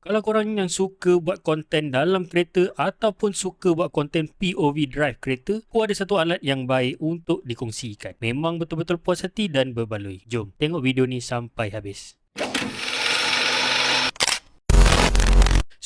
Kalau korang yang suka buat konten dalam kereta ataupun suka buat konten POV drive kereta, aku ada satu alat yang baik untuk dikongsikan. Memang betul-betul puas hati dan berbaloi. Jom tengok video ni sampai habis.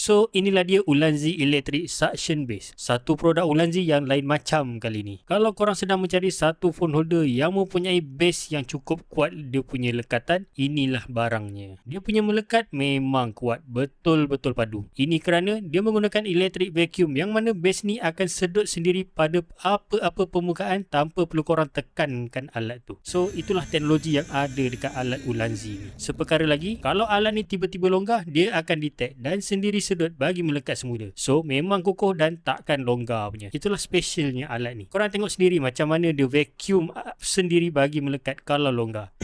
So, inilah dia Ulanzi Electric Suction Base. Satu produk Ulanzi yang lain macam kali ni. Kalau korang sedang mencari satu phone holder yang mempunyai base yang cukup kuat dia punya lekatan, inilah barangnya. Dia punya melekat memang kuat, betul-betul padu. Ini kerana dia menggunakan electric vacuum yang mana base ni akan sedut sendiri pada apa-apa permukaan tanpa perlu korang tekankan alat tu. So, itulah teknologi yang ada dekat alat Ulanzi ni. Seperkara lagi, kalau alat ni tiba-tiba longgar, dia akan detect dan sendiri sedut bagi melekat semula. So memang kokoh dan takkan longgar punya. Itulah specialnya alat ni. Korang tengok sendiri macam mana dia vacuum sendiri bagi melekat kalau longgar.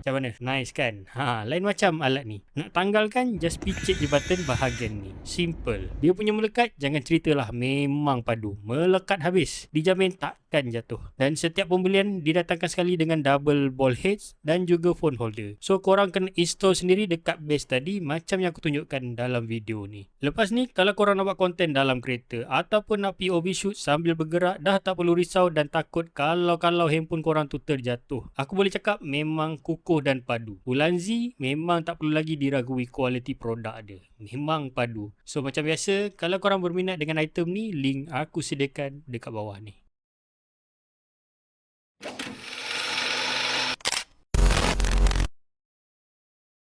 Macam mana? Nice kan? Lain macam alat ni. Nak tanggalkan, just picit je button bahagian ni. Simple. Dia punya melekat, jangan ceritalah. Memang padu. Melekat habis. Dijamin takkan jatuh. Dan setiap pembelian didatangkan sekali dengan double ball heads dan juga phone holder. So, korang kena install sendiri dekat base tadi macam yang aku tunjukkan dalam video ni. Lepas ni, kalau korang nak buat konten dalam kereta ataupun nak POV shoot sambil bergerak, dah tak perlu risau dan takut kalau handphone korang tu terjatuh. Aku boleh cakap memang kukuh dan padu. Ulanzi memang tak perlu lagi diragui kualiti produk dia. Memang padu. So macam biasa, kalau korang berminat dengan item ni, link aku sediakan dekat bawah ni.